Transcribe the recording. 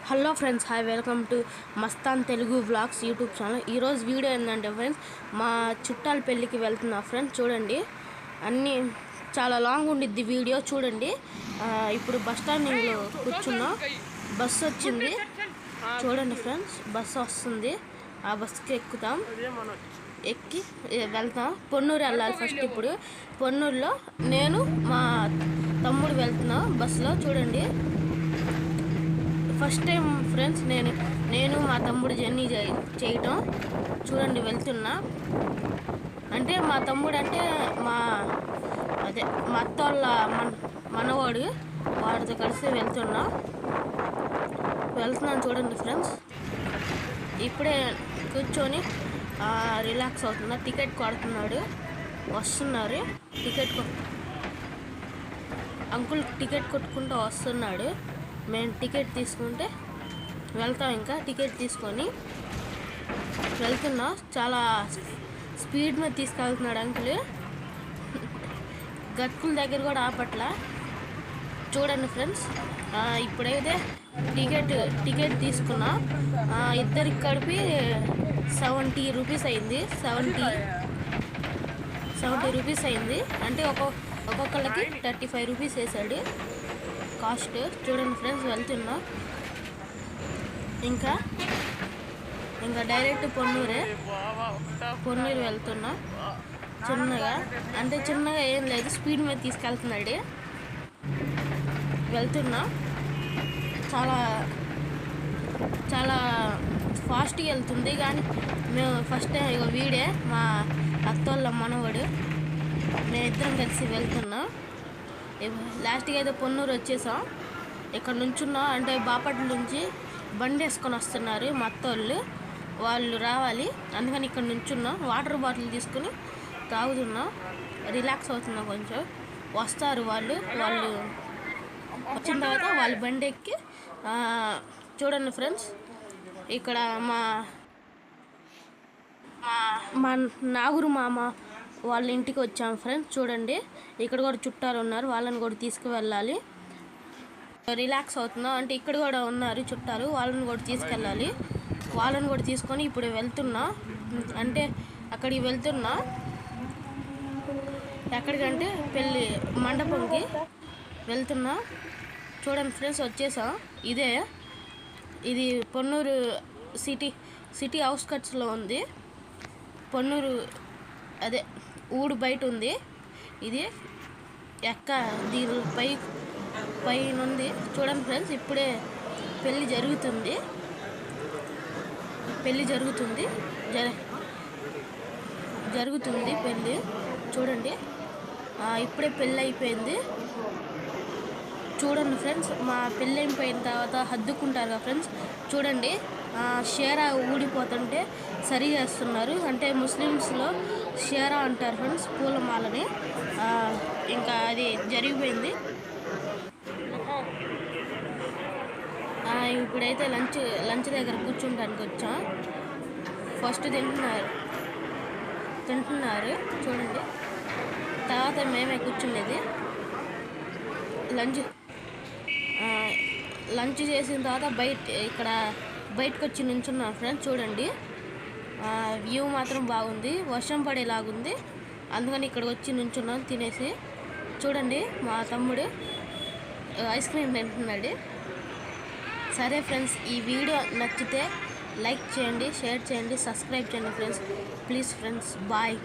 Hello friends, hi, welcome to Mastan Telugu vlogs YouTube channel. ఈరోజు video ఏంటంటే friends, మా చుట్టాల పెళ్ళికి వెళ్తున్నా ఫ్రెండ్స్. చూడండి, అన్నీ చాలా లాంగ్ ఉండిద్ది వీడియో. చూడండి, ఇప్పుడు బస్ స్టాండింగ్లో కూర్చున్నా. బస్సు వచ్చింది, చూడండి ఫ్రెండ్స్. బస్సు వస్తుంది, ఆ బస్సుకి ఎక్కుతాం. ఎక్కి వెళ్తాం. పొన్నూరు వెళ్ళాలి ఫస్ట్. ఇప్పుడు పొన్నూరులో నేను మా తమ్ముడు వెళ్తున్నా బస్సులో. చూడండి, ఫస్ట్ టైం ఫ్రెండ్స్ నేను మా తమ్ముడు జర్నీ చేయటం. చూడండి, వెళ్తున్నా. అంటే మా తమ్ముడు అంటే మా అత్త వాళ్ళ మనవాడు, వాడితో కలిసి వెళ్తున్నాను. చూడండి ఫ్రెండ్స్, ఇప్పుడే కూర్చొని రిలాక్స్ అవుతున్నా. టికెట్ కొడుతున్నాడు, వస్తున్నారు. అంకుల్ టికెట్ కొట్టుకుంటూ వస్తున్నాడు. మేము టికెట్ తీసుకుంటే వెళ్తాం. ఇంకా టికెట్ తీసుకొని వెళ్తున్నా. చాలా స్పీడ్ మీద తీసుకెళ్తున్నాడు అంకుల్. గట్టుల దగ్గర కూడా ఆపట్ల. చూడండి ఫ్రెండ్స్, ఇప్పుడైతే టికెట్ తీసుకున్నా. ఇద్దరికి కలిపి 70 రూపీస్ అయింది. 70 రూపీస్ అయింది. అంటే ఒక్కొక్కళ్ళకి 35 రూపీస్ వేసాడు కాస్ట్. చూడండి ఫ్రెండ్స్, వెళ్తున్నా. ఇంకా డైరెక్ట్ పొన్నూరు వెళ్తున్నా. చిన్నగా ఏం లేదు, స్పీడ్ మీద తీసుకెళ్తున్నాడు. వెళ్తున్నా. చాలా చాలా ఫాస్ట్గా వెళ్తుంది. కానీ మేము ఫస్ట్ టైం వీడే మా అత్త వాళ్ళ మనవడు, మేమిద్దరం కలిసి వెళ్తున్నాం. లాస్ట్గా అయితే పొన్నూరు వచ్చేసాం. ఇక్కడ నుంచున్నాం. అంటే బాపట్ల నుంచి బండి వేసుకొని వస్తున్నారు మా అత్త వాళ్ళు రావాలి. అందుకని ఇక్కడ నుంచున్నాం. వాటర్ బాటిల్ తీసుకుని తాగుతున్నాం. రిలాక్స్ అవుతున్నాం కొంచెం. వస్తారు వాళ్ళు వచ్చిన తర్వాత వాళ్ళు బండి ఎక్కి. చూడండి ఫ్రెండ్స్, ఇక్కడ మా నాగురు మామ వాళ్ళ ఇంటికి వచ్చాము ఫ్రెండ్స్. చూడండి, ఇక్కడ కూడా చుట్టాలు ఉన్నారు, వాళ్ళని కూడా తీసుకువెళ్ళాలి. రిలాక్స్ అవుతున్నాం. అంటే ఇక్కడ కూడా ఉన్నారు చుట్టాలు, వాళ్ళని కూడా తీసుకెళ్ళాలి. వాళ్ళని కూడా తీసుకొని ఇప్పుడు వెళ్తున్నా. అంటే అక్కడికి వెళ్తున్నా. ఎక్కడికంటే పెళ్ళి మండపంకి వెళ్తున్నా. చూడండి ఫ్రెండ్స్, వచ్చేసాం. ఇది పొన్నూరు సిటీ అవుట్స్కట్స్లో ఉంది. పొన్నూరు ఊడు బయట ఉంది. ఇది దీని పైనుంది. చూడండి ఫ్రెండ్స్, ఇప్పుడే పెళ్ళి జరుగుతుంది. పెళ్ళి. చూడండి, ఇప్పుడే పెళ్ళి అయిపోయింది. చూడండి ఫ్రెండ్స్, మా పెళ్ళి అయిపోయిన తర్వాత హద్దుకుంటారు కదా ఫ్రెండ్స్. చూడండి, షేరా ఊడిపోతుంటే సరి చేస్తున్నారు. అంటే ముస్లిమ్స్లో షేరా అంటారు ఫ్రెండ్స్, పూలమాలని. ఇంకా అది జరిగిపోయింది. ఇప్పుడైతే లంచ్ దగ్గర కూర్చుంటానికి వచ్చాం. ఫస్ట్ తింటున్నారు చూడండి. తర్వాత మేమే కూర్చునేది. లంచ్ చేసిన తర్వాత బయటకు వచ్చి నుంచున్నాం ఫ్రెండ్స్. చూడండి, వ్యూ మాత్రం బాగుంది. వర్షం పడేలాగుంది. అందుకని ఇక్కడికి వచ్చి నుంచున్నాం తినేసి. చూడండి, మా తమ్ముడు ఐస్ క్రీమ్ తింటున్నాడు. సరే ఫ్రెండ్స్, ఈ వీడియో నచ్చితే లైక్ చేయండి, షేర్ చేయండి, సబ్స్క్రైబ్ చేయండి ఫ్రెండ్స్. Please friends, bye.